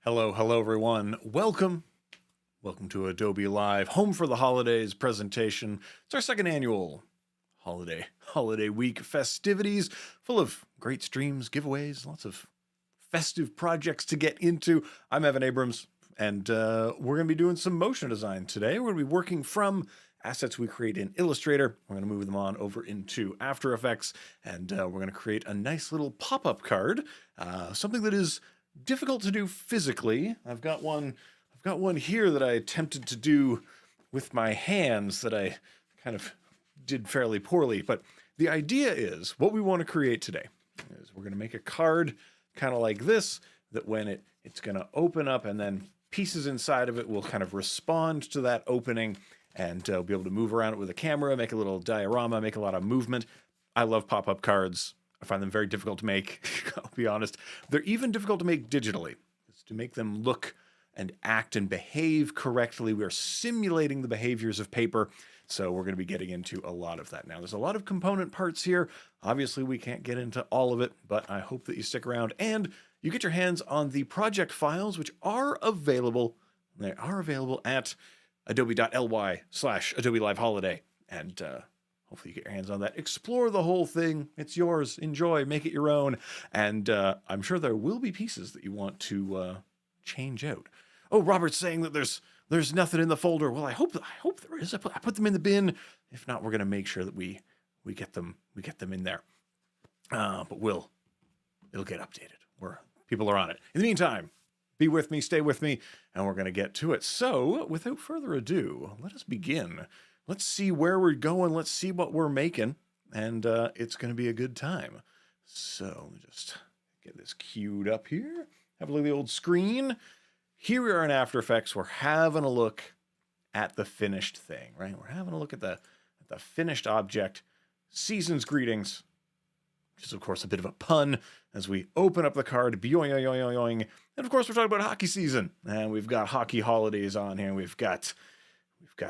Hello everyone. Welcome to Adobe Live, home for the holidays presentation. It's our second annual holiday week festivities, full of great streams, giveaways, lots of festive projects to get into. I'm Evan Abrams, and we're going to be doing some motion design today. We're going to be working from assets we create in Illustrator. We're going to move them on over into After Effects, and we're going to create a nice little pop-up card, something that is difficult to do physically. I've got one here that I attempted to do with my hands that I kind of did fairly poorly. But the idea is, what we want to create today is we're going to make a card kind of like this, that when it's going to open up, and then pieces inside of it will kind of respond to that opening, and be able to move around it with a camera, make a little diorama, make a lot of movement. I love pop-up cards. I find them very difficult to make, I'll be honest. They're even difficult to make digitally. It's to make them look and act and behave correctly. We're simulating the behaviors of paper, so we're going to be getting into a lot of that. Now, there's a lot of component parts here. Obviously, we can't get into all of it, but I hope that you stick around and you get your hands on the project files, which are available. They are available at adobe.ly/Adobe Live Holiday. And hopefully you get your hands on that. Explore the whole thing. It's yours. Enjoy. Make it your own. And I'm sure there will be pieces that you want to change out. Oh, Robert's saying that there's nothing in the folder. Well, I hope there is. I put them in the bin. If not, we're going to make sure that we get them in there. But it'll get updated. People are on it. In the meantime, be with me, stay with me, and we're going to get to it. So, without further ado, let us begin. Let's see where we're going. Let's see what we're making, and it's going to be a good time. So, let me just get this queued up here. Have a look at the old screen. Here we are in After Effects. We're having a look at the finished thing, right? We're having a look at the finished object. Season's greetings, which is, of course, a bit of a pun as we open up the card. Boing. And, of course, we're talking about hockey season. And we've got hockey holidays on here. We've got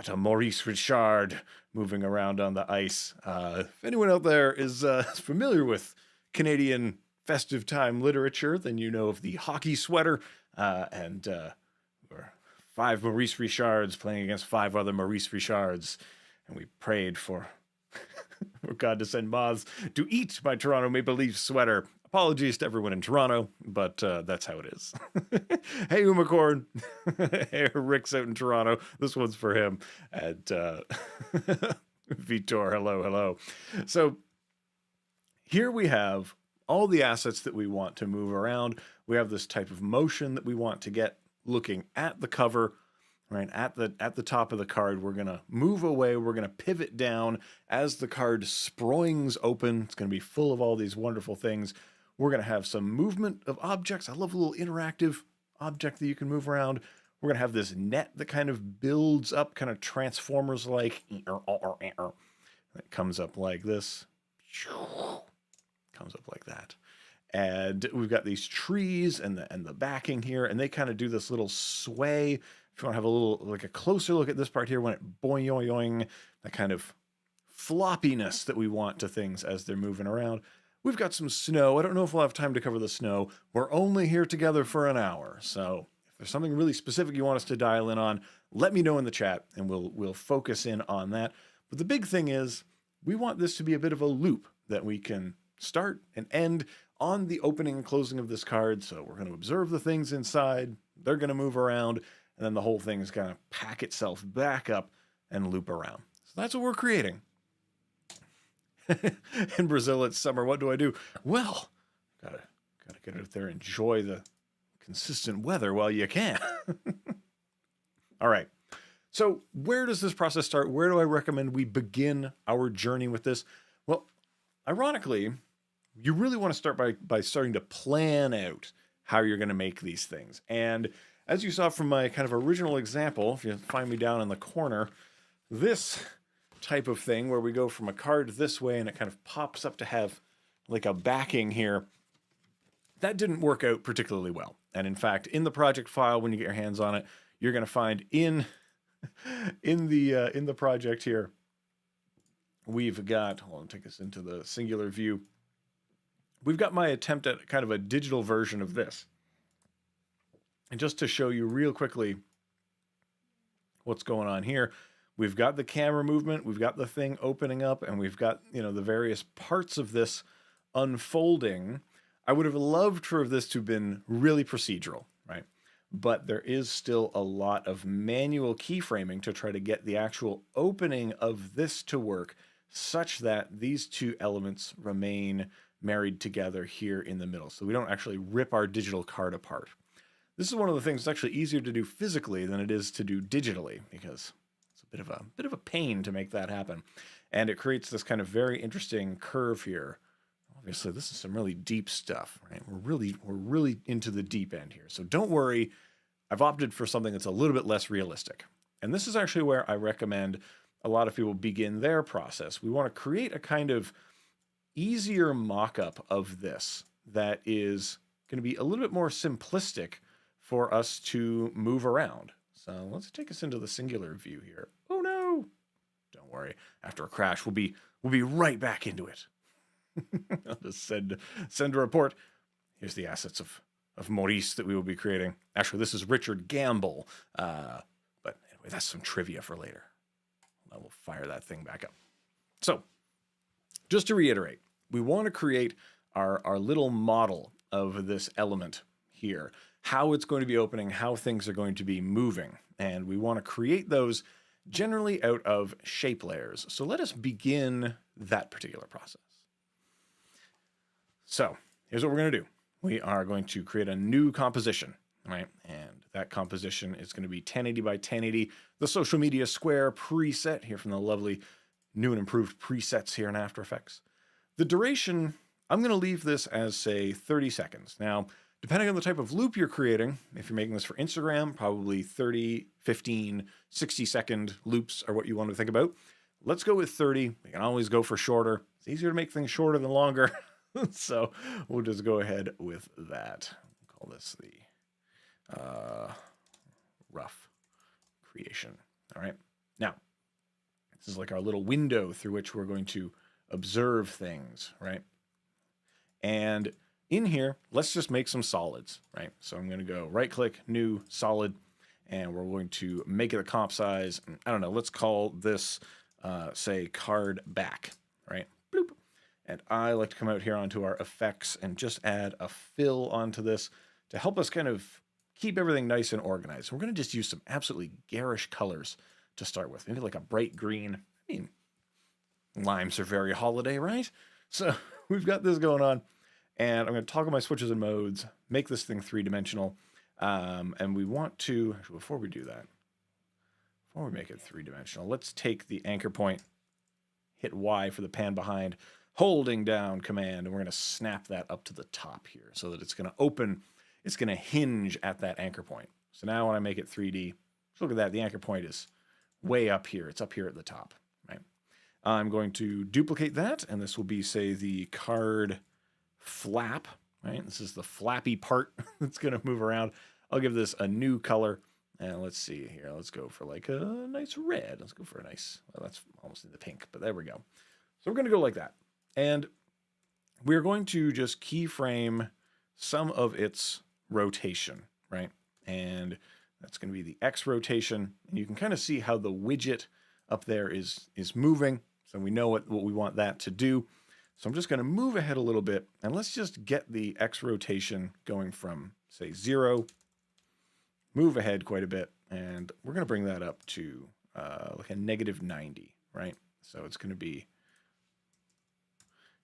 a Maurice Richard moving around on the ice. If anyone out there is familiar with Canadian festive time literature, then you know of the hockey sweater. And 5 Maurice Richards playing against 5 other Maurice Richards. And we prayed for God to send moths to eat my Toronto Maple Leafs sweater. Apologies to everyone in Toronto, but that's how it is. Hey, Umacorn. Hey, Rick's out in Toronto. This one's for him. And Vitor, hello. So here we have all the assets that we want to move around. We have this type of motion that we want to get looking at the cover, right? At the top of the card, we're going to move away. We're going to pivot down as the card springs open. It's going to be full of all these wonderful things. We're going to have some movement of objects. I love a little interactive object that you can move around. We're going to have this net that kind of builds up, kind of Transformers-like. It comes up like this. Comes up like that. And we've got these trees and the backing here, and they kind of do this little sway. If you want to have a closer look at this part here, when it boing, that kind of floppiness that we want to things as they're moving around. We've got some snow. I don't know if we'll have time to cover the snow. We're only here together for an hour. So if there's something really specific you want us to dial in on, let me know in the chat and we'll focus in on that. But the big thing is we want this to be a bit of a loop that we can start and end on the opening and closing of this card. So we're going to observe the things inside. They're going to move around, and then the whole thing is going to pack itself back up and loop around. So that's what we're creating. In Brazil, it's summer. What do I do? Well, gotta get out there and enjoy the consistent weather while you can. All right. So where does this process start? Where do I recommend we begin our journey with this? Well, ironically, you really want to start by starting to plan out how you're going to make these things. And as you saw from my kind of original example, if you find me down in the corner, this type of thing where we go from a card this way and it kind of pops up to have like a backing here, that didn't work out particularly well. And in fact, in the project file, when you get your hands on it, you're going to find in the project here, we've got, hold on, take us into the singular view. We've got my attempt at kind of a digital version of this. And just to show you real quickly what's going on here, we've got the camera movement, we've got the thing opening up, and we've got, you know, the various parts of this unfolding. I would have loved for this to have been really procedural, right? But there is still a lot of manual keyframing to try to get the actual opening of this to work such that these two elements remain married together here in the middle. So we don't actually rip our digital card apart. This is one of the things that's actually easier to do physically than it is to do digitally, because it's a bit of a pain to make that happen. And it creates this kind of very interesting curve here. Obviously, this is some really deep stuff, right? We're really into the deep end here. So don't worry, I've opted for something that's a little bit less realistic. And this is actually where I recommend a lot of people begin their process. We want to create a kind of easier mock-up of this that is going to be a little bit more simplistic for us to move around. So let's take us into the singular view here. Oh no! Don't worry, after a crash, we'll be right back into it. I'll just send a report. Here's the assets of Maurice that we will be creating. Actually, this is Richard Gamble. But anyway, that's some trivia for later. I will fire that thing back up. So, just to reiterate, we want to create our little model of this element here, how it's going to be opening, how things are going to be moving. And we want to create those generally out of shape layers. So let us begin that particular process. So here's what we're going to do. We are going to create a new composition, right? And that composition is going to be 1080 by 1080, the social media square preset here from the lovely new and improved presets here in After Effects. The duration, I'm going to leave this as, say, 30 seconds. Now, depending on the type of loop you're creating, if you're making this for Instagram, probably 30, 15, 60-second loops are what you want to think about. Let's go with 30. We can always go for shorter. It's easier to make things shorter than longer. So we'll just go ahead with that. We'll call this the rough creation. All right. Now, this is like our little window through which we're going to observe things, right? And in here, let's just make some solids, right? So I'm going to go right-click, new, solid, and we're going to make it a comp size. I don't know, let's call this, say, card back, right? Bloop. And I like to come out here onto our effects and just add a fill onto this to help us kind of keep everything nice and organized. We're going to just use some absolutely garish colors to start with. Maybe like a bright green. I mean, limes are very holiday, right? So we've got this going on. And I'm going to toggle my switches and modes, make this thing three-dimensional. And we want to, actually, before we do that, before we make it three-dimensional, let's take the anchor point, hit Y for the pan behind, holding down Command, and we're going to snap that up to the top here so that it's going to open, it's going to hinge at that anchor point. So now when I make it 3D, look at that, the anchor point is way up here. It's up here at the top, right? I'm going to duplicate that, and this will be, say, the card flap, right? This is the flappy part that's going to move around. I'll give this a new color, and let's see here. Let's go for like a nice red. Let's go for a nice, well, that's almost in the pink, but there we go. So we're going to go like that. And we're going to just keyframe some of its rotation, right? And that's going to be the X rotation. And you can kind of see how the widget up there is moving. So we know what we want that to do. So I'm just going to move ahead a little bit, and let's just get the X rotation going from, say, 0, move ahead quite a bit, and we're going to bring that up to like a -90, right? So it's going to be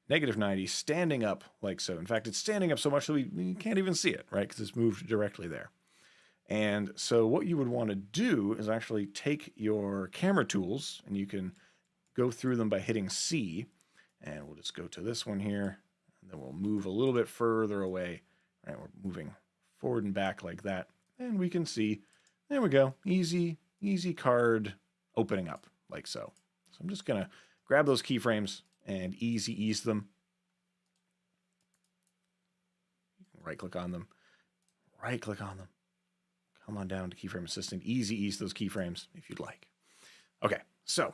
-90 standing up like so. In fact, it's standing up so much that we can't even see it, right? Because it's moved directly there. And so what you would want to do is actually take your camera tools, and you can go through them by hitting C. And we'll just go to this one here, and then we'll move a little bit further away. Right, we're moving forward and back like that. And we can see, there we go, easy card opening up like so. So I'm just going to grab those keyframes and ease them. You can right-click on them. Come on down to Keyframe Assistant. Ease those keyframes if you'd like. Okay, so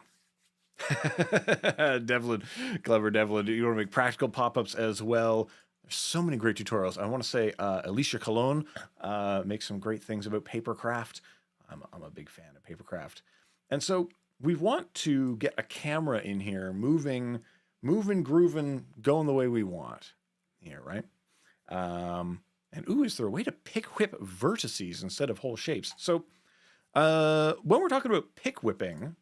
Devlin, clever Devlin. You want to make practical pop-ups as well. There's so many great tutorials. I want to say Alicia Colon makes some great things about papercraft. I'm a big fan of papercraft. And so we want to get a camera in here moving, grooving, going the way we want here, right? And ooh, is there a way to pick whip vertices instead of whole shapes? So when we're talking about pick whipping,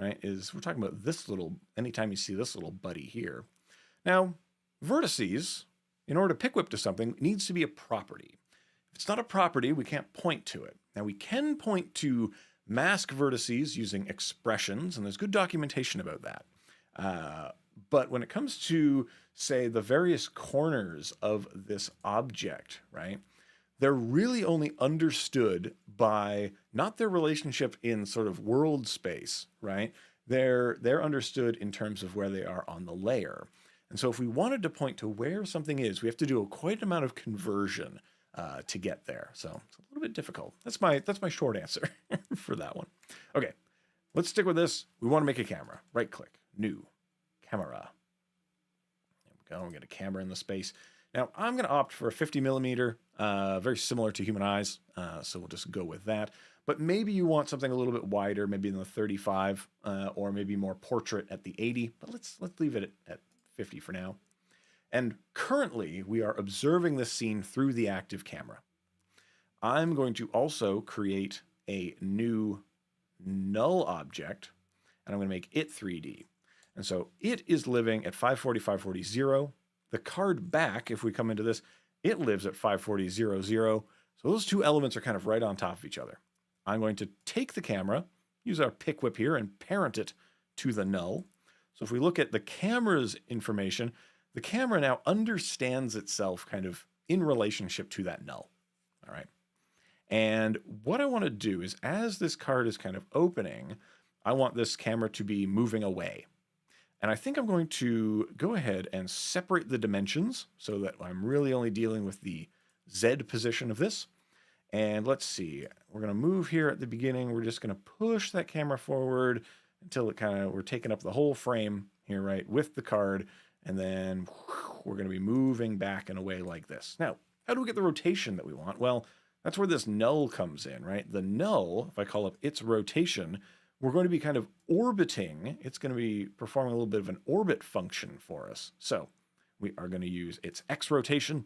right, we're talking about this little, anytime you see this little buddy here. Now, vertices, in order to pick whip to something, needs to be a property. If it's not a property, we can't point to it. Now, we can point to mask vertices using expressions, and there's good documentation about that. But when it comes to, say, the various corners of this object, right, they're really only understood by not their relationship in sort of world space, right? They're understood in terms of where they are on the layer. And so if we wanted to point to where something is, we have to do quite an amount of conversion to get there. So it's a little bit difficult. That's my short answer for that one. Okay, let's stick with this. We want to make a camera. Right click, new, camera. There we go, we get a camera in the space. Now I'm going to opt for a 50 millimeter, very similar to human eyes. So we'll just go with that. But maybe you want something a little bit wider, maybe in the 35, or maybe more portrait at the 80. But let's leave it at 50 for now. And currently we are observing this scene through the active camera. I'm going to also create a new null object, and I'm going to make it 3D. And so it is living at 540, 540, 0. The card back, if we come into this, it lives at 540, 0, 0. So those two elements are kind of right on top of each other. I'm going to take the camera, use our pick whip here, and parent it to the null. So if we look at the camera's information, the camera now understands itself kind of in relationship to that null. All right. And what I want to do is, as this card is kind of opening, I want this camera to be moving away. And I think I'm going to go ahead and separate the dimensions so that I'm really only dealing with the Z position of this. And let's see, we're going to move here at the beginning. We're just going to push that camera forward until we're taking up the whole frame here, right, with the card. And then we're going to be moving back and away like this. Now, how do we get the rotation that we want? Well, that's where this null comes in, right? The null, if I call up its rotation, we're going to be kind of orbiting. It's going to be performing a little bit of an orbit function for us. So we are going to use its X rotation,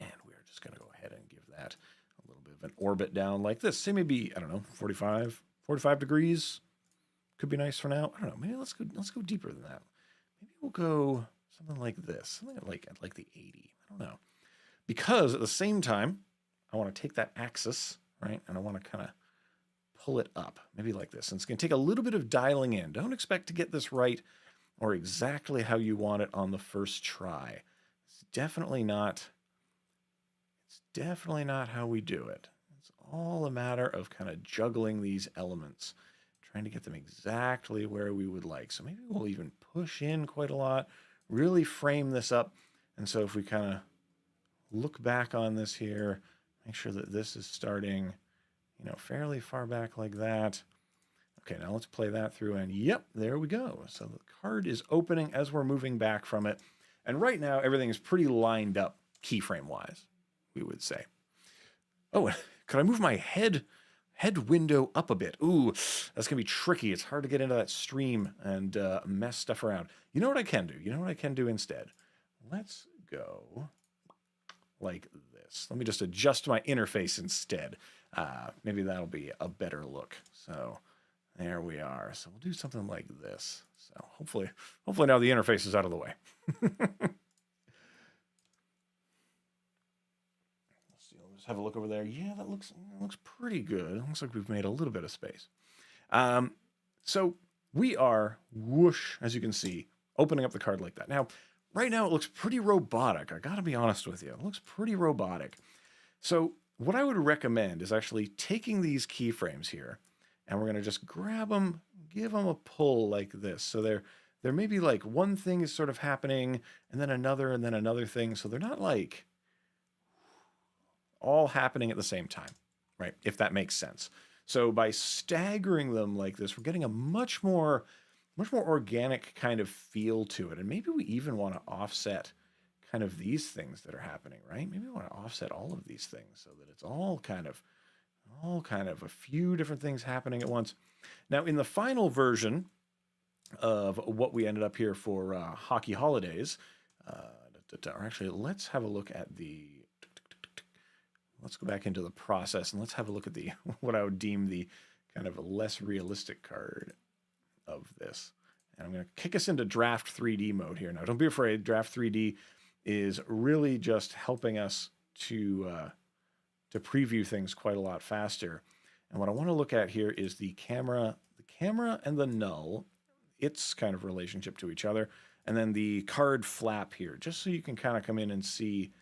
and we're just going to go ahead and give that a little bit of an orbit down like this. Say maybe, I don't know, 45 degrees. Could be nice for now. I don't know. Maybe let's go deeper than that. Maybe we'll go something like this. Something like the 80. I don't know. Because at the same time, I want to take that axis, right? And I want to kind of pull it up, maybe like this. And it's going to take a little bit of dialing in. Don't expect to get this right or exactly how you want it on the first try. It's definitely not how we do it. It's all a matter of kind of juggling these elements, trying to get them exactly where we would like. So maybe we'll even push in quite a lot, really frame this up. And so if we kind of look back on this here, make sure that this is starting, fairly far back like that. Okay, now let's play that through, and yep, there we go. So the card is opening as we're moving back from it. And right now, everything is pretty lined up keyframe-wise, we would say. Oh, could I move my head window up a bit? Ooh, that's going to be tricky. It's hard to get into that stream and mess stuff around. You know what I can do? You know what I can do instead? Let's go like this. Let me just adjust my interface instead. Maybe that'll be a better look. So there we are. So we'll do something like this. So hopefully now the interface is out of the way. Let's see. Let's just have a look over there. Yeah, that looks pretty good. It looks like we've made a little bit of space. So we are, whoosh, as you can see, opening up the card like that. Now, right now it looks pretty robotic. I got to be honest with you. It looks pretty robotic. So what I would recommend is actually taking these keyframes here, and we're going to just grab them, give them a pull like this. So there may be like one thing is sort of happening, and then another thing. So they're not like all happening at the same time, right? If that makes sense. So by staggering them like this, we're getting a much more organic kind of feel to it. And maybe we even want to offset kind of these things that are happening, right? Maybe we want to offset all of these things so that it's all kind of a few different things happening at once. Now, in the final version of what we ended up here for Hockey Holidays, or actually, let's have a look at the, let's go back into the process and let's have a look at the, what I would deem the kind of a less realistic card of this. And I'm going to kick us into draft 3D mode here. Now, don't be afraid. Draft 3D is really just helping us to preview things quite a lot faster. And what I want to look at here is the camera and the null, its kind of relationship to each other, and then the card flap here, just so you can kind of come in and see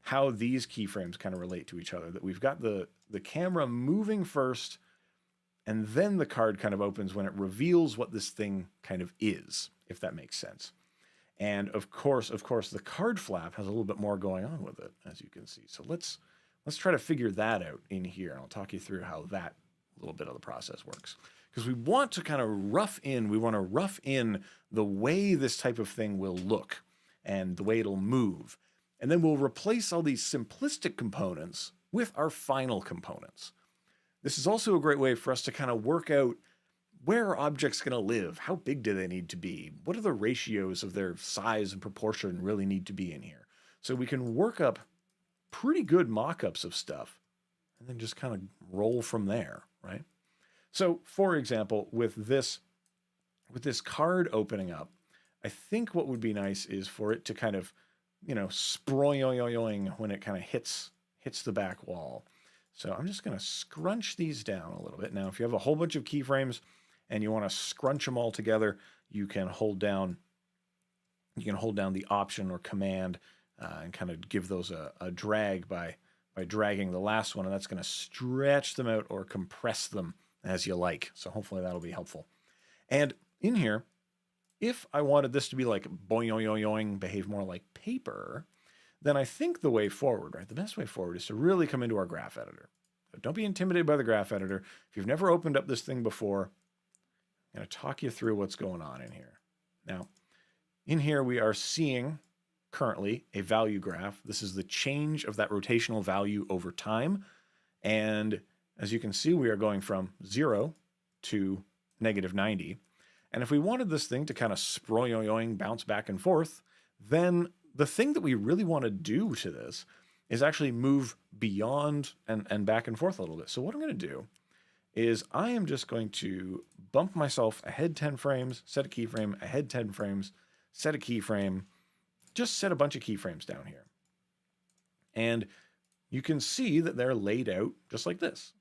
how these keyframes kind of relate to each other. That we've got the camera moving first, and then the card kind of opens when it reveals what this thing kind of is, if that makes sense. And of course, the card flap has a little bit more going on with it, as you can see. So let's try to figure that out in here. And I'll talk you through how that little bit of the process works. Because we want to kind of rough in the way this type of thing will look and the way it'll move. And then we'll replace all these simplistic components with our final components. This is also a great way for us to kind of work out where are objects going to live? How big do they need to be? What are the ratios of their size and proportion really need to be in here? So we can work up pretty good mock-ups of stuff and then just kind of roll from there, right? So, for example, with this card opening up, I think what would be nice is for it to kind of, sproyoyoing when it kind of hits the back wall. So I'm just going to scrunch these down a little bit. Now, if you have a whole bunch of keyframes and you want to scrunch them all together, you can hold down the Option or Command and kind of give those a drag by dragging the last one, and that's going to stretch them out or compress them as you like. So hopefully that'll be helpful. And in here, if I wanted this to be like boing, behave more like paper, then I think the way forward, right? The best way forward is to really come into our graph editor. So don't be intimidated by the graph editor. If you've never opened up this thing before, I'm going to talk you through what's going on in here. Now, in here we are seeing currently a value graph. This is the change of that rotational value over time. And as you can see, we are going from 0 to -90. And if we wanted this thing to kind of sproyoyoing, bounce back and forth, then the thing that we really want to do to this is actually move beyond and back and forth a little bit. So what I'm going to do is I am just going to bump myself ahead 10 frames, set a keyframe, ahead 10 frames, set a keyframe, just set a bunch of keyframes down here. And you can see that they're laid out just like this.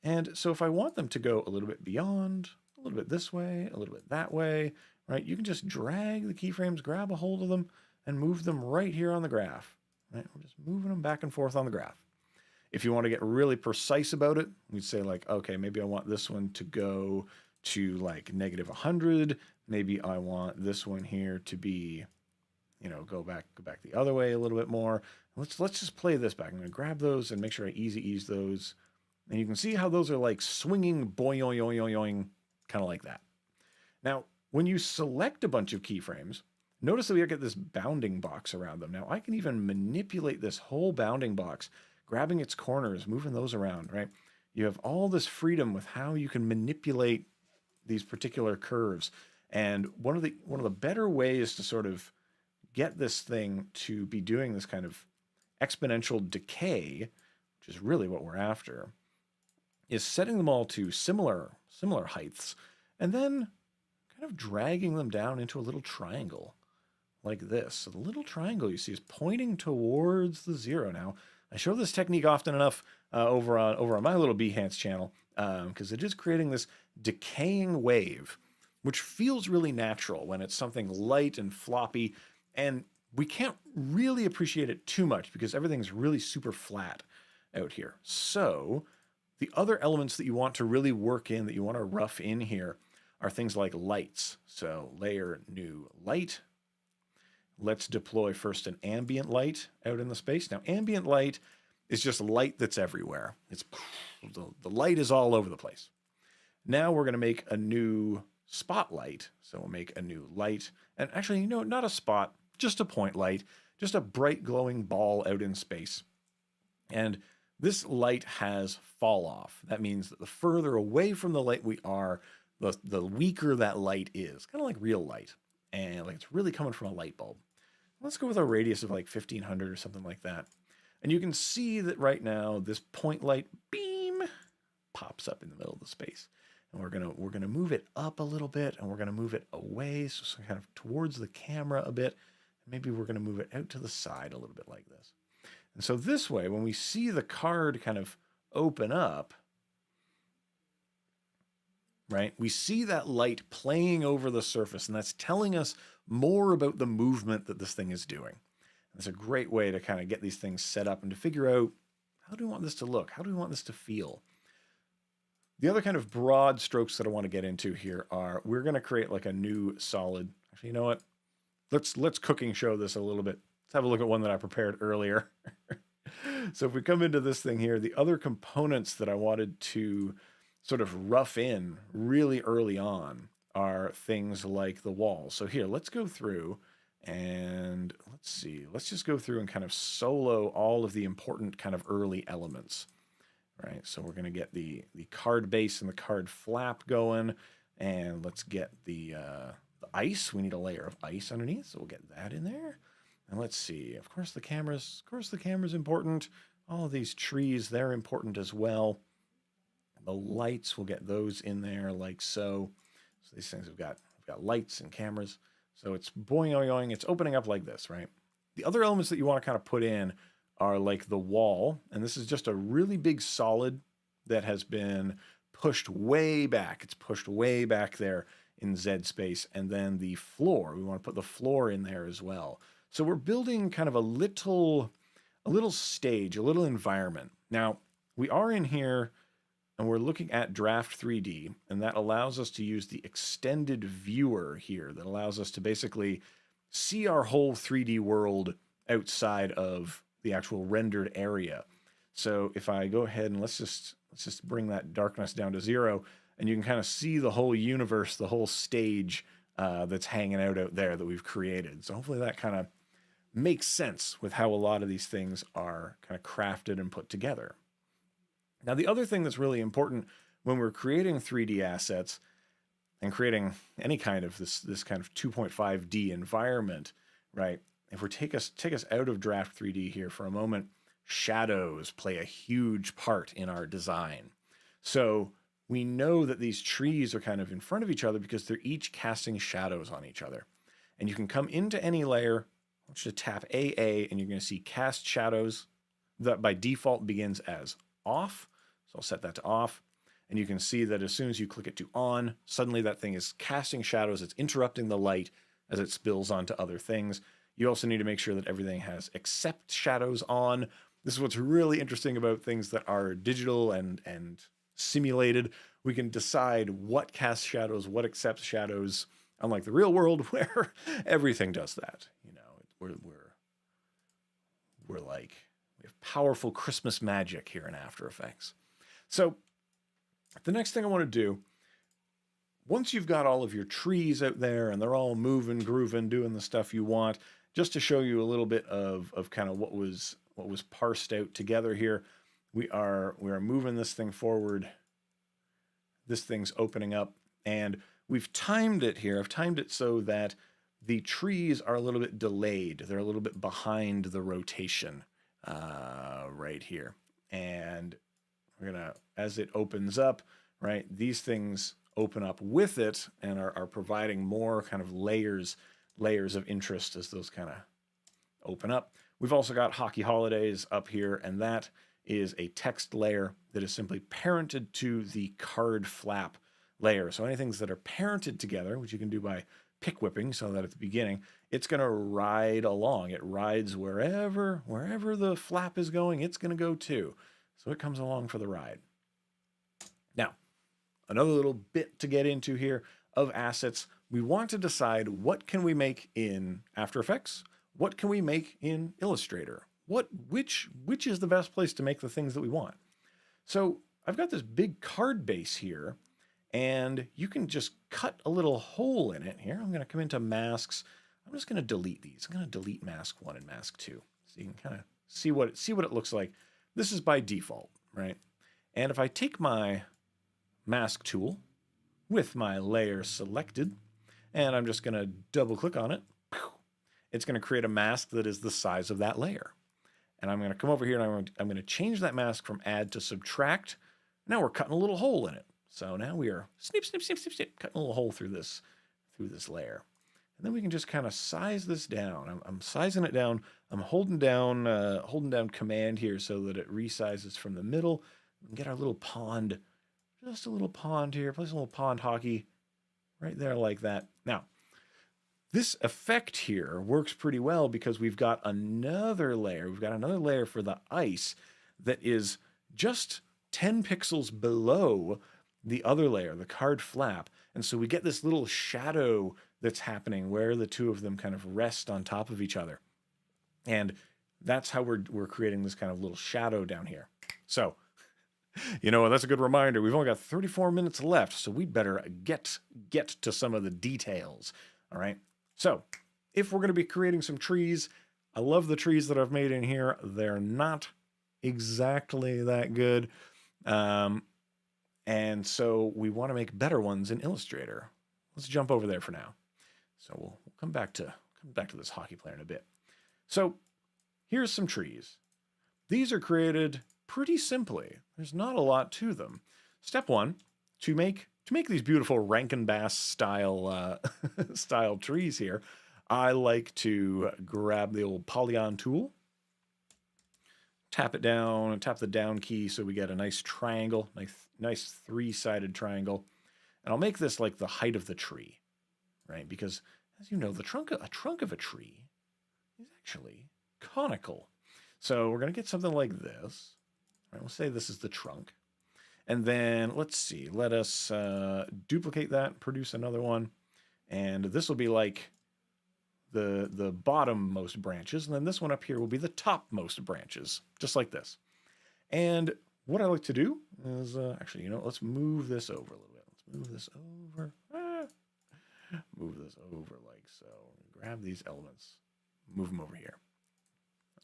And so if I want them to go a little bit beyond, a little bit this way, a little bit that way, right? You can just drag the keyframes, grab a hold of them, and move them right here on the graph, right? We're just moving them back and forth on the graph. If you want to get really precise about it, we'd say like, okay, maybe I want this one to go to like -100. Maybe I want this one here to be, go back the other way a little bit more. Let's just play this back. I'm going to grab those and make sure I ease those. And you can see how those are like swinging, boing, kind of like that. Now, when you select a bunch of keyframes, notice that we get this bounding box around them. Now, I can even manipulate this whole bounding box, grabbing its corners, moving those around, right? You have all this freedom with how you can manipulate these particular curves. And one of the better ways to sort of get this thing to be doing this kind of exponential decay, which is really what we're after, is setting them all to similar heights and then kind of dragging them down into a little triangle like this. So the little triangle you see is pointing towards the 0. Now, I show this technique often enough over on my little Behance channel because it is creating this decaying wave, which feels really natural when it's something light and floppy, and we can't really appreciate it too much because everything's really super flat out here. So the other elements that you want to really work in, that you want to rough in here, are things like lights. So layer new light. Let's deploy first an ambient light out in the space. Now, ambient light is just light that's everywhere. The light is all over the place. Now we're going to make a new spotlight. So we'll make a new light. And actually, not a spot, just a point light. just a bright glowing ball out in space. And this light has fall off. That means that the further away from the light we are, the weaker that light is. Kind of like real light. And like it's really coming from a light bulb. Let's go with a radius of like 1500 or something like that. And you can see that right now this point light beam pops up in the middle of the space. And we're gonna move it up a little bit, and we're gonna move it away, so kind of towards the camera a bit. Maybe we're gonna move it out to the side a little bit like this. And so this way, when we see the card kind of open up, right, we see that light playing over the surface, and that's telling us more about the movement that this thing is doing. And it's a great way to kind of get these things set up and to figure out, how do we want this to look? How do we want this to feel? The other kind of broad strokes that I want to get into here are, we're going to create like a new solid. Actually, you know what? Let's cooking show this a little bit. Let's have a look at one that I prepared earlier. So if we come into this thing here, the other components that I wanted to sort of rough in really early on are things like the walls. So here, let's go through and let's see. Let's just go through and kind of solo all of the important kind of early elements. Right, so we're going to get the card base and the card flap going, and let's get the ice. We need a layer of ice underneath, so we'll get that in there. And let's see. Of course, the camera's important. All of these trees, they're important as well. The lights, we'll get those in there like so. So these things we've got lights and cameras. So it's boing, it's opening up like this, right? The other elements that you want to kind of put in are like the wall, and this is just a really big solid that has been pushed way back. It's pushed way back there in Z space, and then the floor. We want to put the floor in there as well. So we're building kind of a little stage, a little environment. Now, we are in here and we're looking at Draft 3D, and that allows us to use the extended viewer here that allows us to basically see our whole 3D world outside of the actual rendered area. So if I go ahead and let's just bring that darkness down to 0, and you can kind of see the whole universe, the whole stage that's hanging out there that we've created. So hopefully that kind of makes sense with how a lot of these things are kind of crafted and put together. Now, the other thing that's really important when we're creating 3D assets and creating any kind of this kind of 2.5D environment, right? If we take us out of Draft 3D here for a moment, shadows play a huge part in our design. So we know that these trees are kind of in front of each other because they're each casting shadows on each other. And you can come into any layer, I want you to tap AA, and you're going to see cast shadows. That by default begins as off. So I'll set that to off. And you can see that as soon as you click it to on, suddenly that thing is casting shadows. It's interrupting the light as it spills onto other things. You also need to make sure that everything has accept shadows on. This is what's really interesting about things that are digital and simulated. We can decide what casts shadows, what accepts shadows, unlike the real world where everything does that. You know, we're like, we have powerful Christmas magic here in After Effects. So the next thing I want to do, once you've got all of your trees out there and they're all moving, grooving, doing the stuff you want, just to show you a little bit of kind of what was parsed out together here, we are moving this thing forward. This thing's opening up, and we've timed it here. I've timed it so that the trees are a little bit delayed. They're a little bit behind the rotation right here. And we're gonna, as it opens up, right, these things open up with it and are providing more kind of layers of interest as those kind of open up. We've also got Hockey Holidays up here, and that is a text layer that is simply parented to the card flap layer. So anything that are parented together, which you can do by pick whipping, so that at the beginning, it's going to ride along. It rides wherever the flap is going, it's going to go too. So it comes along for the ride. Now, another little bit to get into here of assets. We want to decide what can we make in After Effects? What can we make in Illustrator? Which is the best place to make the things that we want? So I've got this big card base here, and you can just cut a little hole in it here. I'm going to come into masks. I'm just going to delete these. I'm going to delete mask 1 and mask 2 so you can kind of see what it looks like. This is by default, right? And if I take my mask tool with my layer selected, and I'm just going to double click on it, it's going to create a mask that is the size of that layer. And I'm going to come over here and I'm going to change that mask from add to subtract. Now we're cutting a little hole in it. So now we are snip, snip, snip, snip, snip, cutting a little hole through this layer. And then we can just kind of size this down. I'm sizing it down. I'm holding down command here so that it resizes from the middle. We can get our little pond, just a little pond here. Place a little pond hockey right there like that. Now, this effect here works pretty well because we've got another layer. We've got another layer for the ice that is just 10 pixels below the other layer, the card flap. And so we get this little shadow that's happening where the two of them kind of rest on top of each other. And that's how we're creating this kind of little shadow down here. So, that's a good reminder. We've only got 34 minutes left, so we'd better get to some of the details. All right. So if we're going to be creating some trees, I love the trees that I've made in here. They're not exactly that good. And so we want to make better ones in Illustrator. Let's jump over there for now. So we'll come back to this hockey player in a bit. So here's some trees. These are created pretty simply. There's not a lot to them. Step 1, to make these beautiful Rankin Bass style style trees here, I like to grab the old polygon tool, tap it down, and tap the down key so we get a nice triangle, nice three-sided triangle. And I'll make this like the height of the tree, right? Because as you know, a trunk of a tree is actually conical. So we're going to get something like this. Right, we'll say this is the trunk. And then let's see, let us duplicate that, produce another one. And this will be like the bottommost branches. And then this one up here will be the topmost branches, just like this. And what I like to do is, actually, let's move this over a little bit. Let's move this over. Move this over like so. Grab these elements, move them over here.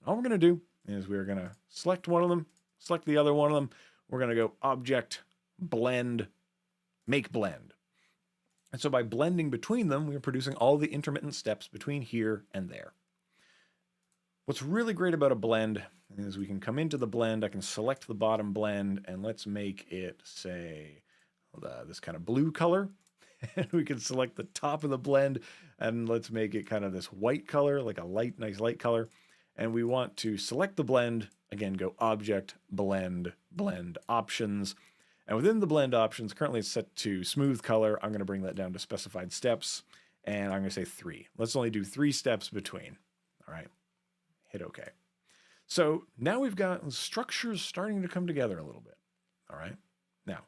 All we're going to do is we're going to select one of them, select the other one of them. We're going to go Object, Blend, Make Blend. And so by blending between them, we're producing all the intermittent steps between here and there. What's really great about a blend is we can come into the blend. I can select the bottom blend, and let's make it, say, this kind of blue color. And we can select the top of the blend, and let's make it kind of this white color, like a nice light color. And we want to select the blend, again, go Object, Blend, Blend Options. And within the blend options, currently it's set to smooth color. I'm going to bring that down to specified steps, and I'm going to say 3. Let's only do 3 steps between. All right, hit OK. So now we've got structures starting to come together a little bit. All right, now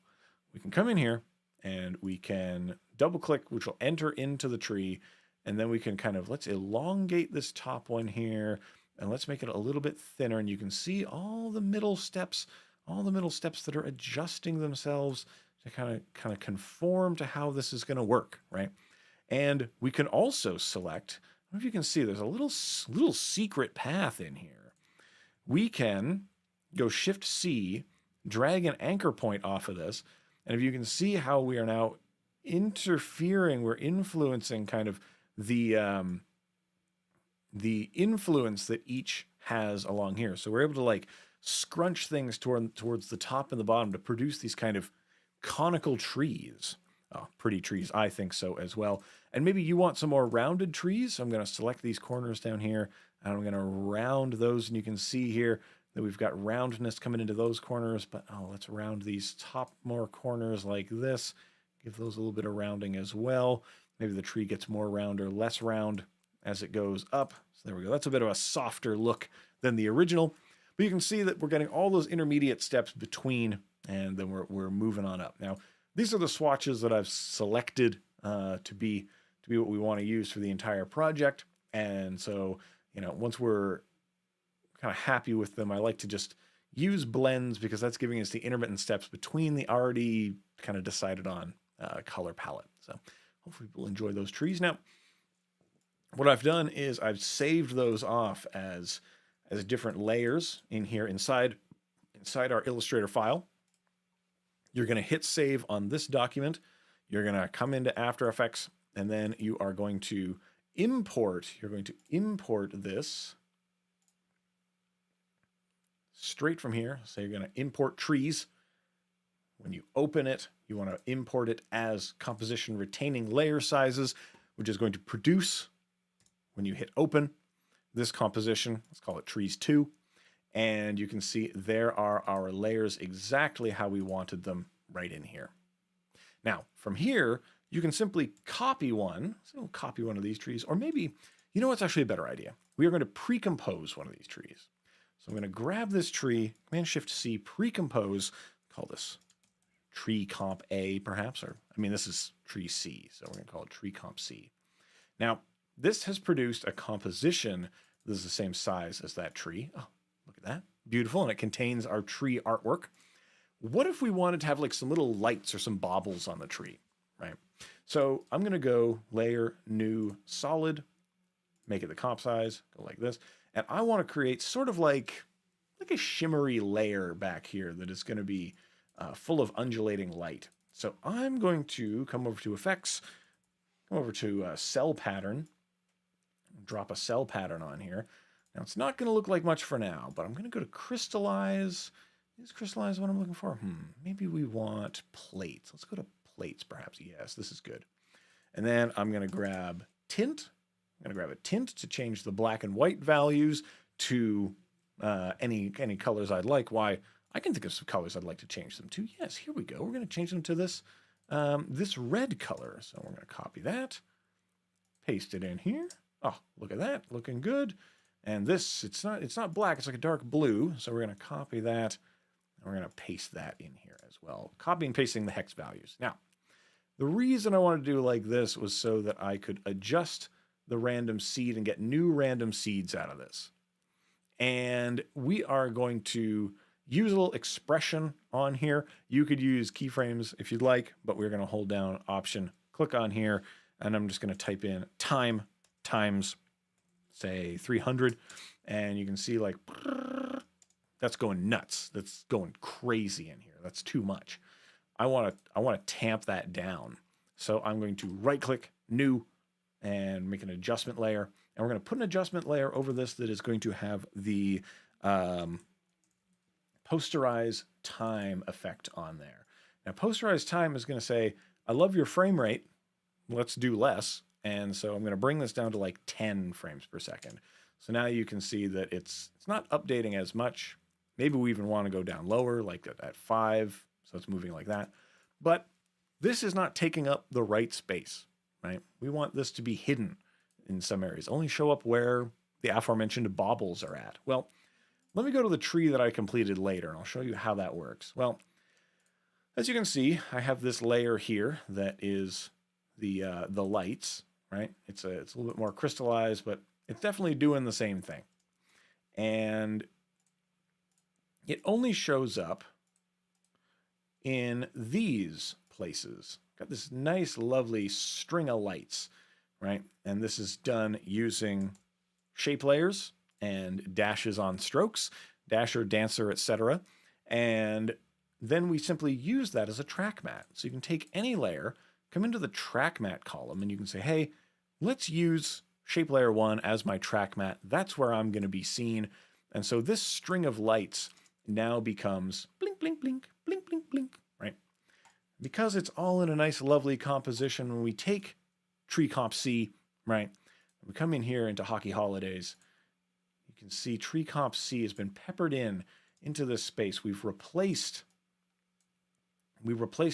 we can come in here and we can double click, which will enter into the tree. And then we can let's elongate this top one here. And let's make it a little bit thinner, and you can see all the middle steps that are adjusting themselves to kind of conform to how this is going to work, right? And we can also select, I don't know if you can see, there's a little secret path in here. We can go Shift-C, drag an anchor point off of this, and if you can see how we are now we're influencing kind of the influence that each has along here. So we're able to like scrunch things towards the top and the bottom to produce these kind of conical trees. Oh, pretty trees, I think so as well. And maybe you want some more rounded trees. So I'm going to select these corners down here, and I'm going to round those. And you can see here that we've got roundness coming into those corners, but let's round these top more corners like this. Give those a little bit of rounding as well. Maybe the tree gets more round or less round as it goes up. So there we go. That's a bit of a softer look than the original. But you can see that we're getting all those intermediate steps between, and then we're moving on up. Now, these are the swatches that I've selected to be what we want to use for the entire project. And so, once we're kind of happy with them, I like to just use blends because that's giving us the intermittent steps between the already kind of decided on color palette. So hopefully we'll enjoy those trees. Now, what I've done is I've saved those off as different layers in here inside our Illustrator file. You're going to hit save on this document. You're going to come into After Effects, and then you are going to import. You're going to import this straight from here. So you're going to import trees. When you open it, you want to import it as composition retaining layer sizes, which is going to produce, when you hit open, this composition. Let's call it trees 2. And you can see there are our layers exactly how we wanted them right in here. Now, from here, you can simply copy one. So we'll copy one of these trees, or maybe, you know what's actually a better idea? We are going to pre-compose one of these trees. So I'm going to grab this tree, Command-Shift-C, pre-compose, call this tree comp A perhaps, or I mean, this is tree C, so we're going to call it tree comp C. Now, this has produced a composition that is the same size as that tree. Oh, look at that. Beautiful. And it contains our tree artwork. What if we wanted to have like some little lights or some baubles on the tree, right? So I'm going to go layer, new, solid, make it the comp size, go like this. And I want to create sort of like a shimmery layer back here that is going to be full of undulating light. So I'm going to come over to Effects, come over to Cell Pattern, drop a cell pattern on here. Now it's not going to look like much for now, but I'm going to go to Crystallize. Is Crystallize what I'm looking for? Maybe we want plates. Let's go to plates perhaps. Yes, this is good. And then I'm going to grab Tint. I'm going to grab a tint to change the black and white values to any colors I'd like. Why? I can think of some colors I'd like to change them to. Yes, here we go. We're going to change them to this this red color. So we're going to copy that, paste it in here. Oh, look at that, looking good. And this, it's not black, it's like a dark blue. So we're going to copy that, and we're going to paste that in here as well. Copy and pasting the hex values. Now, the reason I wanted to do like this was so that I could adjust the random seed and get new random seeds out of this. And we are going to use a little expression on here. You could use keyframes if you'd like, but we're going to hold down Option, click on here, and I'm just going to type in time times, say 300, and you can see like that's going nuts. That's going crazy in here. That's too much. I want to tamp that down. So I'm going to right click, new, and make an adjustment layer. And we're going to put an adjustment layer over this that is going to have the posterize time effect on there. Now, posterize time is going to say, I love your frame rate. Let's do less. And so I'm going to bring this down to like 10 frames per second. So now you can see that it's not updating as much. Maybe we even want to go down lower, like at 5. So it's moving like that. But this is not taking up the right space, right? We want this to be hidden in some areas, only show up where the aforementioned baubles are at. Well, let me go to the tree that I completed later, and I'll show you how that works. Well, as you can see, I have this layer here that is the lights, right? It's a little bit more crystallized, but it's definitely doing the same thing. And it only shows up in these places. Got this nice, lovely string of lights, right? And this is done using shape layers and dashes on strokes, dasher, dancer, etc. And then we simply use that as a track mat. So you can take any layer, come into the track mat column, and you can say, hey, let's use shape layer 1 as my track mat. That's where I'm going to be seen. And so this string of lights now becomes blink, blink, blink, blink, blink, blink, right? Because it's all in a nice, lovely composition, when we take tree comp C, right, we come in here into Hockey Holidays, you can see tree comp C has been peppered into this space. We've replaced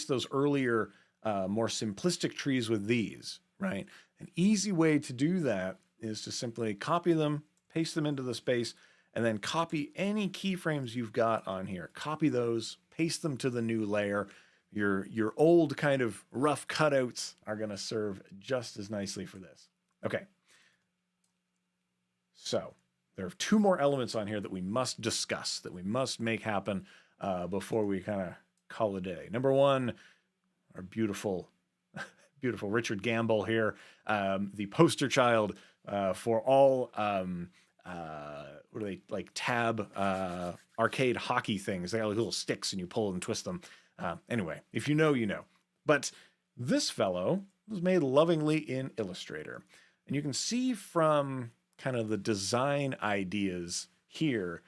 those earlier, more simplistic trees with these, right? An easy way to do that is to simply copy them, paste them into the space, and then copy any keyframes you've got on here. Copy those, paste them to the new layer. Your old kind of rough cutouts are going to serve just as nicely for this. Okay. So there are 2 more elements on here that we must discuss, that we must make happen before we kind of call it a day. Number 1, our beautiful Richard Gamble here, the poster child for all what are they, like tab arcade hockey things. They got like little sticks and you pull and twist them. Anyway, if you know, you know. But this fellow was made lovingly in Illustrator. And you can see from kind of the design ideas here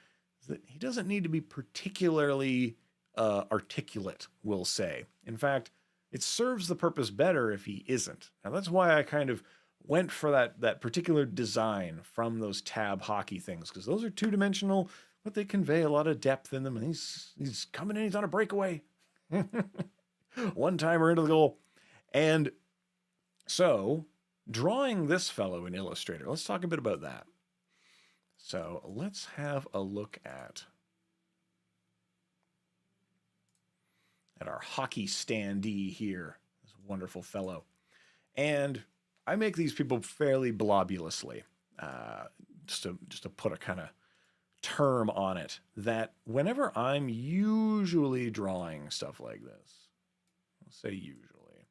that he doesn't need to be particularly articulate, we'll say. In fact, it serves the purpose better if he isn't. Now that's why I kind of went for that particular design from those tab hockey things, because those are two-dimensional, but they convey a lot of depth in them. And he's coming in, he's on a breakaway. One timer into the goal. And so drawing this fellow in Illustrator, let's talk a bit about that. So let's have a look at our hockey standee here, this wonderful fellow. And I make these people fairly blobulously, just to put a kind of term on it, that whenever I'm usually drawing stuff like this, I'll say usually,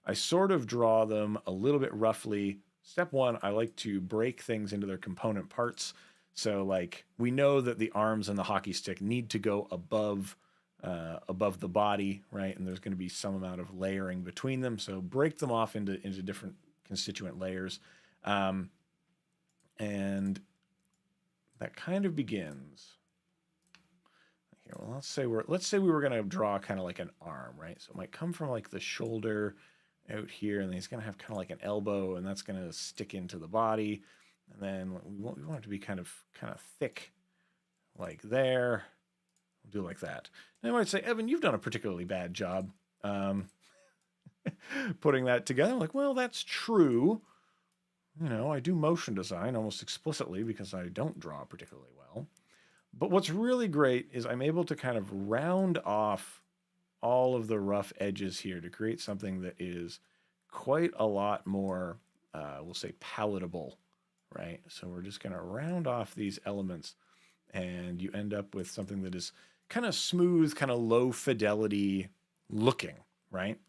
I sort of draw them a little bit roughly. Step one, I like to break things into their component parts. So like we know that the arms and the hockey stick need to go above the body, right? And there's going to be some amount of layering between them. So break them off into different constituent layers. And that kind of begins here. Well, let's say we were going to draw kind of like an arm, right? So it might come from like the shoulder out here, and then he's going to have kind of like an elbow, and that's going to stick into the body. And then we want it to be kind of thick, like there. We'll do like that. And I might say, Evan, you've done a particularly bad job putting that together. I'm like, well, that's true. You know, I do motion design almost explicitly because I don't draw particularly well. But what's really great is I'm able to kind of round off all of the rough edges here to create something that is quite a lot more, we'll say, palatable, right? So we're just going to round off these elements, and you end up with something that is kind of smooth, kind of low fidelity looking, right?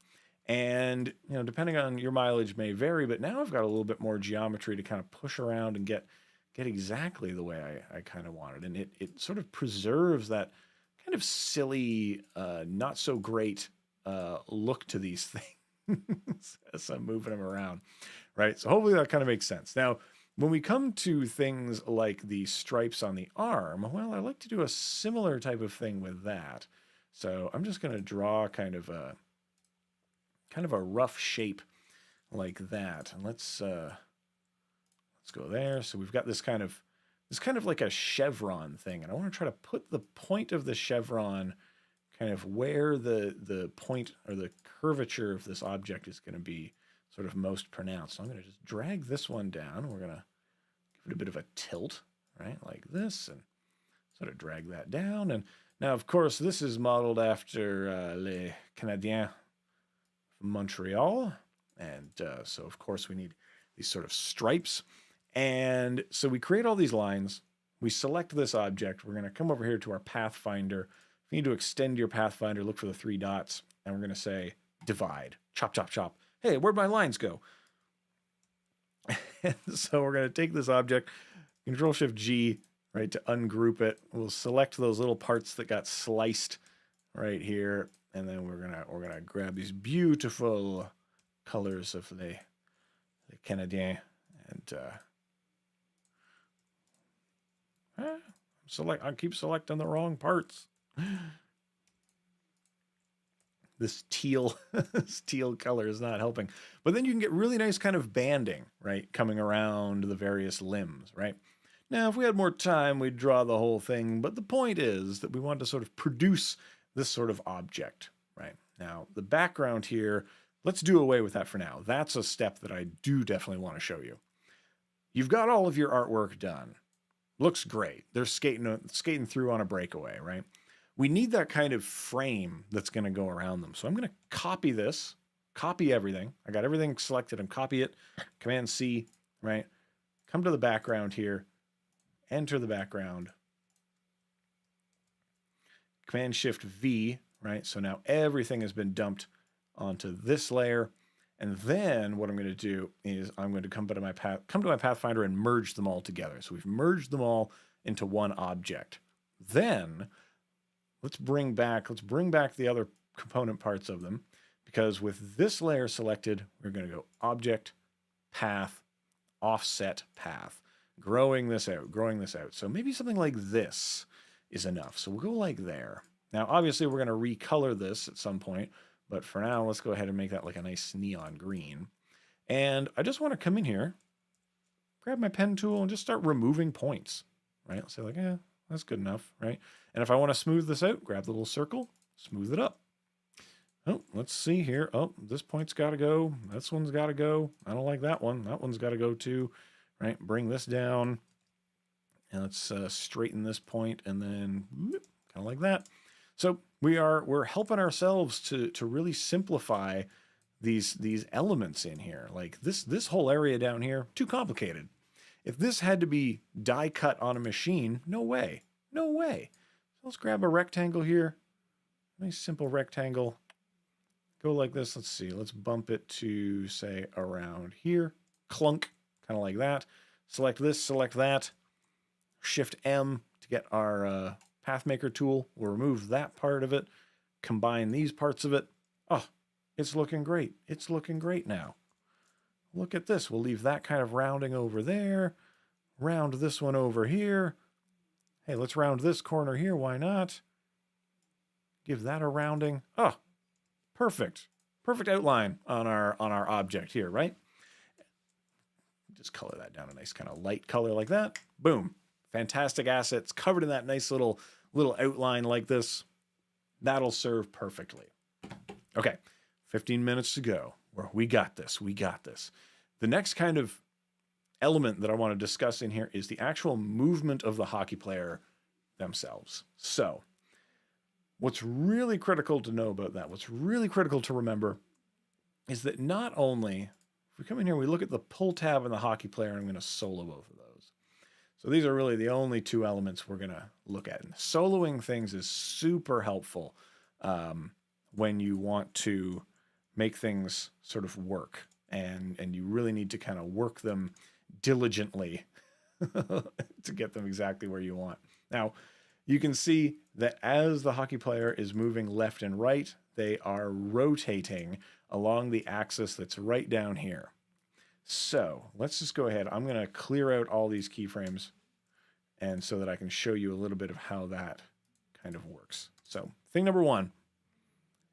And, you know, depending on your mileage may vary, but now I've got a little bit more geometry to kind of push around and get exactly the way I kind of wanted. And it sort of preserves that kind of silly, not so great look to these things as I'm moving them around, right? So hopefully that kind of makes sense. Now, when we come to things like the stripes on the arm, well, I like to do a similar type of thing with that. So I'm just going to draw kind of a rough shape like that. And let's go there. So we've got this kind of like a chevron thing, and I want to try to put the point of the chevron kind of where the point or the curvature of this object is going to be sort of most pronounced. So I'm going to just drag this one down. We're going to give it a bit of a tilt, right, like this, and sort of drag that down. And now, of course, this is modeled after Les Canadiens from Montreal, and so of course we need these sort of stripes. And so we create all these lines. We select this object. We're going to come over here to our Pathfinder. If you need to extend your Pathfinder, look for the 3 dots, and we're going to say divide, chop, chop, chop. Hey, where'd my lines go? So we're going to take this object, Control-Shift-G, right, to ungroup it. We'll select those little parts that got sliced right here, and then we're gonna grab these beautiful colors of the Canadien, and I keep selecting the wrong parts. This teal color is not helping. But then you can get really nice kind of banding, right, coming around the various limbs, right? Now, if we had more time, we'd draw the whole thing, but the point is that we want to sort of produce this sort of object, right? Now, the background here, let's do away with that for now. That's a step that I do definitely want to show you. You've got all of your artwork done. Looks great. They're skating through on a breakaway, right? We need that kind of frame that's going to go around them. So I'm going to copy this, copy everything. I got everything selected and copy it. Command C, right? Come to the background here. Enter the background. Command Shift V, right? So now everything has been dumped onto this layer. And then what I'm going to do is I'm going to come to my Pathfinder and merge them all together. So we've merged them all into one object. Then let's bring back the other component parts of them, because with this layer selected, we're going to go object, path, offset path, growing this out. So maybe something like this is enough. So we'll go like there. Now, obviously, we're going to recolor this at some point, but for now, let's go ahead and make that like a nice neon green. And I just want to come in here, grab my pen tool, and just start removing points, right? Let's say like, that's good enough, right? And if I want to smooth this out, grab the little circle, smooth it up. Oh, let's see here. Oh, this point's got to go. This one's got to go. I don't like that one. That one's got to go too, right? Bring this down, and let's straighten this point, and then kind of like that. So we're helping ourselves to really simplify these elements in here. Like this whole area down here, too complicated. If this had to be die cut on a machine, no way. No way. So let's grab a rectangle here. Nice simple rectangle. Go like this. Let's see. Let's bump it to, say, around here. Clunk, kind of like that. Select this, select that. Shift M to get our PathMaker tool. We'll remove that part of it. Combine these parts of it. Oh, it's looking great. It's looking great now. Look at this. We'll leave that kind of rounding over there. Round this one over here. Hey, let's round this corner here. Why not? Give that a rounding. Oh, perfect. Perfect outline on our object here, right? Just color that down a nice kind of light color like that. Boom. Fantastic assets covered in that nice little outline like this. That'll serve perfectly. Okay, 15 minutes to go. We got this. We got this. The next kind of element that I want to discuss in here is the actual movement of the hockey player themselves. So what's really critical to know about that, what's really critical to remember, is that not only, if we come in here, we look at the pull tab and the hockey player, and I'm going to solo both of those. So these are really the only two elements we're going to look at. And soloing things is super helpful when you want to make things sort of work, and you really need to kind of work them diligently to get them exactly where you want. Now, you can see that as the hockey player is moving left and right, they are rotating along the axis that's right down here. So let's just go ahead. I'm going to clear out all these keyframes, and so that I can show you a little bit of how that kind of works. So thing number one,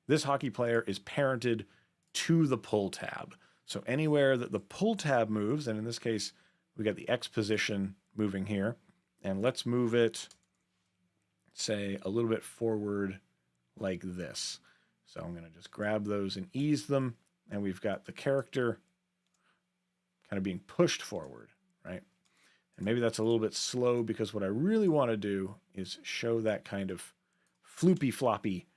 this hockey player is parented to the pull tab. So anywhere that the pull tab moves, and in this case, we got the X position moving here, and let's move it, say, a little bit forward like this. So I'm going to just grab those and ease them, and we've got the character kind of being pushed forward, right? And maybe that's a little bit slow, because what I really want to do is show that kind of floopy floppy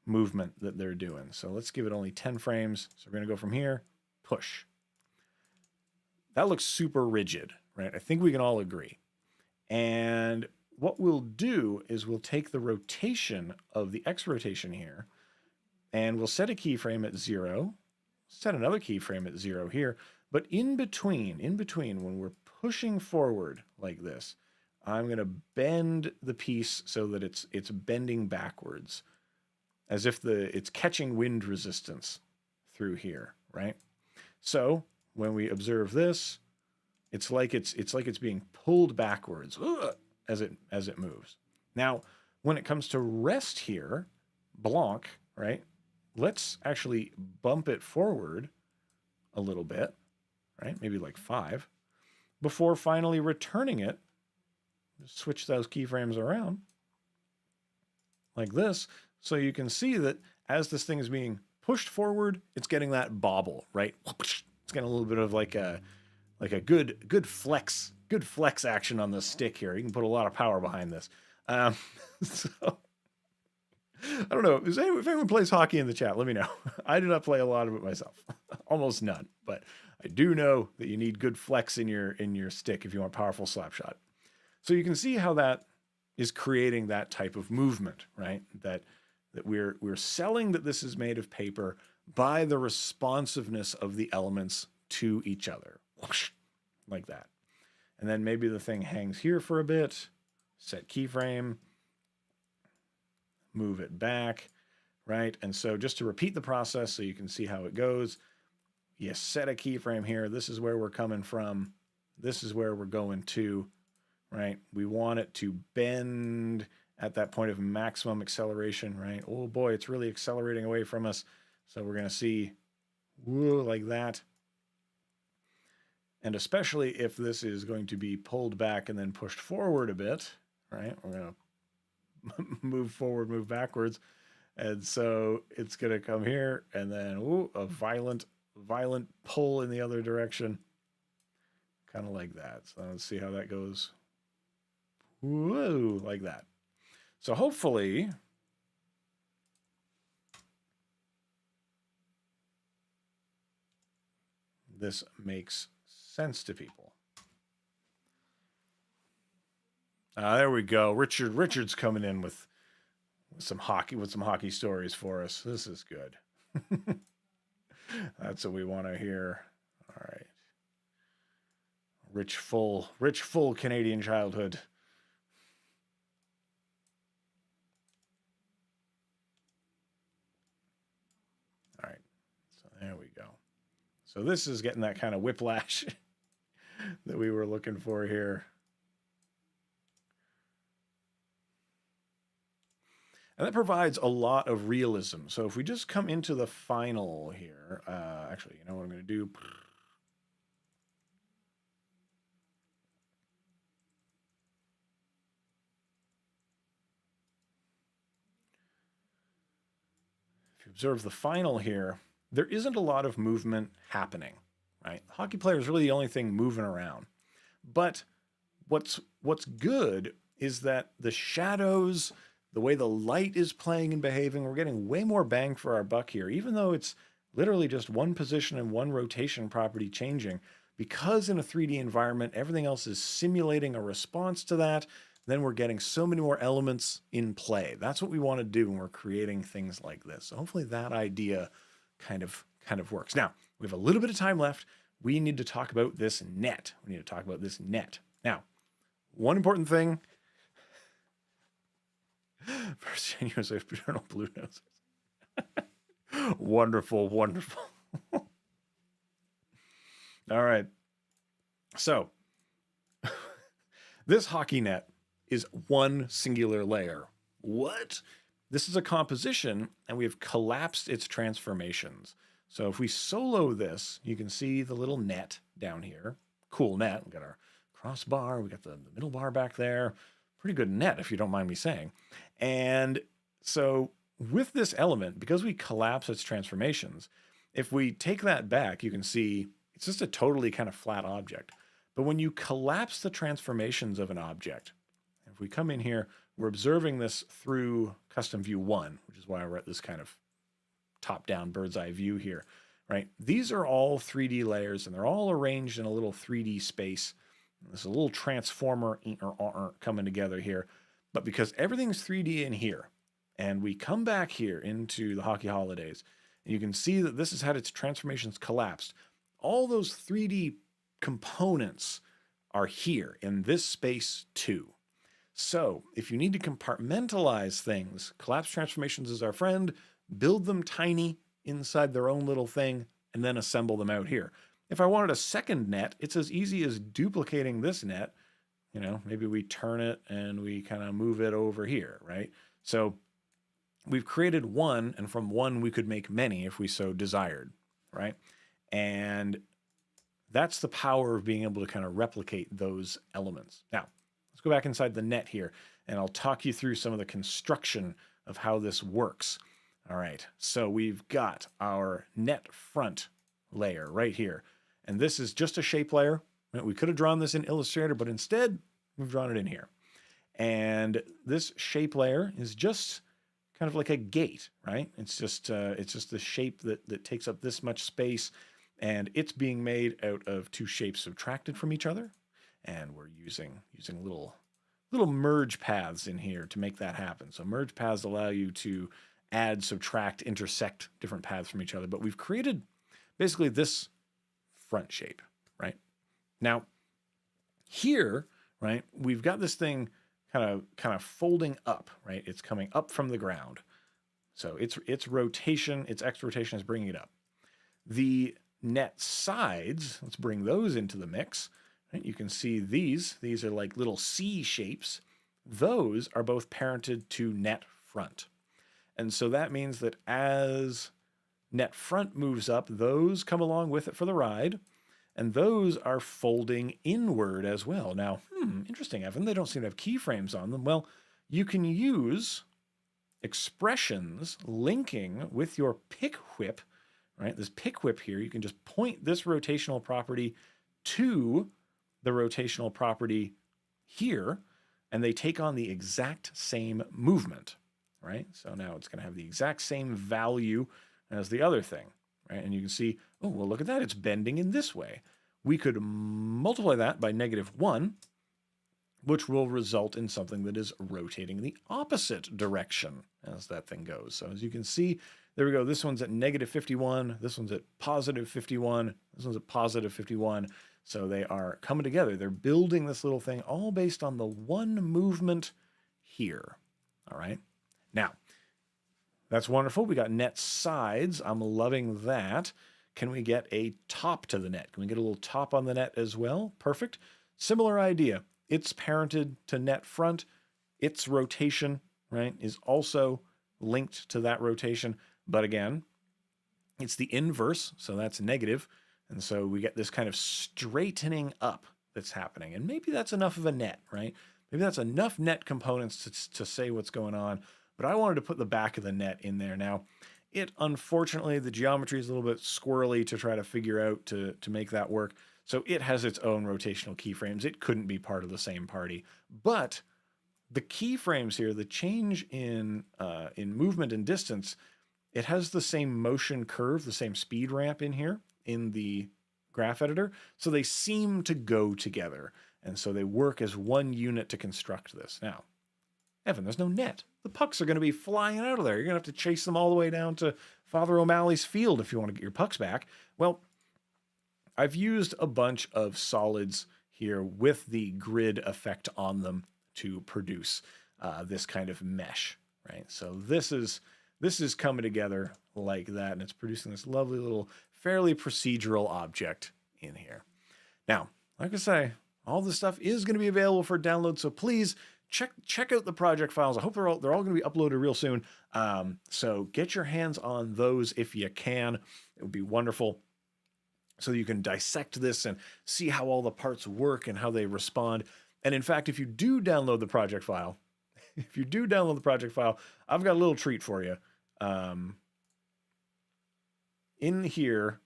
movement that they're doing. So let's give it only 10 frames. So we're going to go from here, push. That looks super rigid, right? I think we can all agree. And what we'll do is we'll take the rotation of the X rotation here, and we'll set a keyframe at 0, set another keyframe at 0 here. But in between, when we're pushing forward like this, I'm going to bend the piece so that it's bending backwards, as if it's catching wind resistance through here, right? So when we observe this, it's like it's being pulled backwards as it moves. Now, when it comes to rest here, blanc, right? Let's actually bump it forward a little bit, right? Maybe like 5, before finally returning it. Just switch those keyframes around like this, so you can see that as this thing is being pushed forward, it's getting that bobble, right? It's getting a little bit of like a good flex action on the stick here. You can put a lot of power behind this. So I don't know if anyone plays hockey in the chat, let me know. I do not play a lot of it myself, almost none, but I do know that you need good flex in your stick if you want powerful slap shot. So you can see how that is creating that type of movement, right? That we're selling that this is made of paper, by the responsiveness of the elements to each other. Like that. And then maybe the thing hangs here for a bit, set keyframe, move it back, right? And so just to repeat the process so you can see how it goes, you set a keyframe here. This is where we're coming from. This is where we're going to, right? We want it to bend at that point of maximum acceleration, right? Oh boy, it's really accelerating away from us. So we're going to see, whoa, like that. And especially if this is going to be pulled back and then pushed forward a bit, right? We're going to move forward, move backwards. And so it's going to come here and then ooh, a violent pull in the other direction. Kind of like that. So let's see how that goes. Whoa, like that. So hopefully this makes sense to people. There we go. Richard's coming in with some hockey stories for us. This is good. That's what we want to hear. All right. Rich full Canadian childhood. All right. So there we go. So this is getting that kind of whiplash that we were looking for here. And that provides a lot of realism. So if we just come into the final here, actually, you know what I'm going to do? If you observe the final here, there isn't a lot of movement happening, right? The hockey player is really the only thing moving around. But what's good is that the shadows, the way the light is playing and behaving, we're getting way more bang for our buck here, even though it's literally just one position and one rotation property changing. Because in a 3D environment, everything else is simulating a response to that, then we're getting so many more elements in play. That's what we want to do when we're creating things like this. So hopefully that idea kind of works. Now, we have a little bit of time left. We need to talk about this net. Now, one important thing. First genuine of paternal blue noses. Wonderful. All right. So this hockey net is one singular layer. What? This is a composition, and we have collapsed its transformations. So if we solo this, you can see the little net down here. Cool net. We got our crossbar. We got the middle bar back there. Pretty good net, if you don't mind me saying. And so with this element, because we collapse its transformations, if we take that back, you can see it's just a totally kind of flat object. But when you collapse the transformations of an object, if we come in here, we're observing this through custom view 1, which is why we're at this kind of top-down bird's eye view here, right? These are all 3D layers, and they're all arranged in a little 3D space. There's a little transformer coming together here. But because everything's 3D in here, and we come back here into the Hockey Holidays, and you can see that this has had its transformations collapsed. All those 3D components are here in this space too. So if you need to compartmentalize things, collapse transformations is our friend, build them tiny inside their own little thing, and then assemble them out here. If I wanted a second net, it's as easy as duplicating this net. You know, maybe we turn it and we kind of move it over here, right? So we've created one, and from one we could make many if we so desired, right? And that's the power of being able to kind of replicate those elements. Now, let's go back inside the net here, and I'll talk you through some of the construction of how this works. All right, so we've got our net front layer right here, and this is just a shape layer. We could have drawn this in Illustrator, but instead we've drawn it in here. And this shape layer is just kind of like a gate, right? It's just the shape that takes up this much space, and it's being made out of two shapes subtracted from each other. And we're using little merge paths in here to make that happen. So merge paths allow you to add, subtract, intersect different paths from each other. But we've created basically this front shape, right? Now, here, right, we've got this thing kind of folding up, right? It's coming up from the ground. So its rotation, its X rotation is bringing it up. The net sides, let's bring those into the mix. Right? You can see these are like little C shapes. Those are both parented to net front. And so that means that as net front moves up, those come along with it for the ride. And those are folding inward as well. Now, interesting, Evan, they don't seem to have keyframes on them. Well, you can use expressions linking with your pick whip, right? This pick whip here, you can just point this rotational property to the rotational property here, and they take on the exact same movement, right? So now it's going to have the exact same value as the other thing, right? And you can see, oh, well, look at that. It's bending in this way. We could multiply that by -1, which will result in something that is rotating the opposite direction as that thing goes. So as you can see, there we go. This one's at -51. This one's at +51. This one's at +51. So they are coming together. They're building this little thing all based on the one movement here. All right. Now, that's wonderful. We got net sides. I'm loving that. Can we get a top to the net? Can we get a little top on the net as well? Perfect. Similar idea. It's parented to net front. Its rotation, right, is also linked to that rotation. But again, it's the inverse, so that's negative. And so we get this kind of straightening up that's happening. And maybe that's enough of a net, right? Maybe that's enough net components to say what's going on. But I wanted to put the back of the net in there. Now, unfortunately, the geometry is a little bit squirrely to try to figure out to make that work. So it has its own rotational keyframes. It couldn't be part of the same party. But the keyframes here, the change in movement and distance, it has the same motion curve, the same speed ramp in here in the graph editor. So they seem to go together. And so they work as one unit to construct this. Now, Evan, there's no net. The pucks are going to be flying out of there. You're going to have to chase them all the way down to Father O'Malley's field if you want to get your pucks back. Well, I've used a bunch of solids here with the grid effect on them to produce this kind of mesh, right? So this is coming together like that, and it's producing this lovely little, fairly procedural object in here. Now, like I say, all this stuff is going to be available for download, so please check out the project files. I hope they're all going to be uploaded real soon. So get your hands on those if you can. It would be wonderful, so you can dissect this and see how all the parts work and how they respond. And in fact, if you do download the project file, I've got a little treat for you. In here,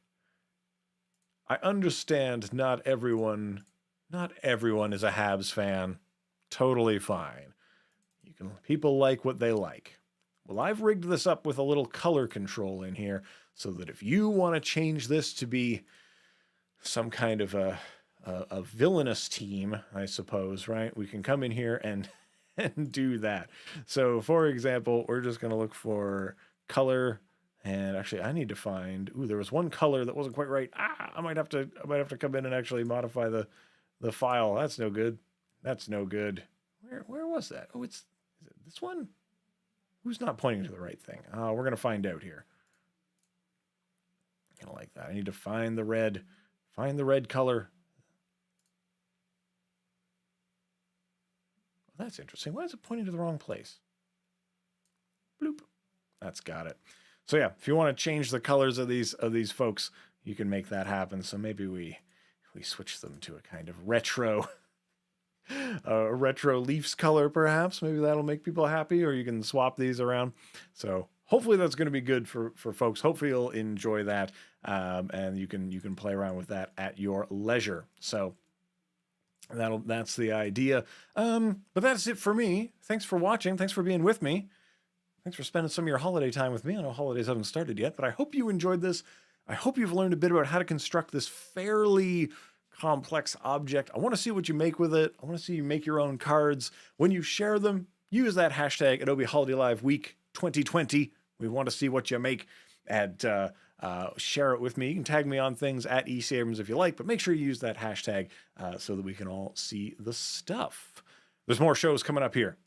I understand not everyone is a Habs fan. Totally fine. People like what they like. Well, I've rigged this up with a little color control in here so that if you want to change this to be some kind of a villainous team, I suppose, right? We can come in here and do that. So for example, we're just going to look for color, and actually I need to find, there was one color that wasn't quite right. I might have to come in and actually modify the file. That's no good. That's no good. Where was that? Oh, is it this one? Who's not pointing to the right thing? We're going to find out here. I don't like that. I need to find the red color. Well, that's interesting. Why is it pointing to the wrong place? Bloop. That's got it. So yeah, if you want to change the colors of these folks, you can make that happen. So maybe we switch them to a kind of retro Leafs color, perhaps. Maybe that'll make people happy, or you can swap these around. So hopefully that's going to be good for folks. Hopefully you'll enjoy that, and you can play around with that at your leisure. So that's the idea. But that's it for me. Thanks for watching. Thanks for being with me. Thanks for spending some of your holiday time with me. I know holidays haven't started yet, but I hope you enjoyed this. I hope you've learned a bit about how to construct this fairly complex object. I want to see what you make with it. I want to see you make your own cards. When you share them, use that hashtag Adobe Holiday Live Week 2020, We want to see what you make, and share it with me. You can tag me on things at Abrams if you like, but make sure you use that hashtag so that we can all see the stuff. There's more shows coming up here.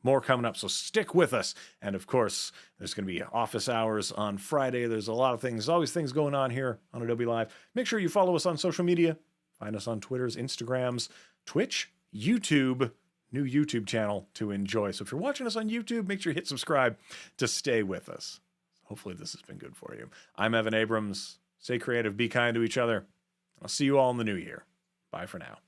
More coming up, so stick with us. And of course, there's going to be office hours on Friday. There's a lot of things. There's always things going on here on Adobe Live. Make sure you follow us on social media. Find us on Twitters, Instagrams, Twitch, YouTube, new YouTube channel to enjoy. So if you're watching us on YouTube, make sure you hit subscribe to stay with us. Hopefully this has been good for you. I'm Evan Abrams. Stay creative, be kind to each other. I'll see you all in the new year. Bye for now.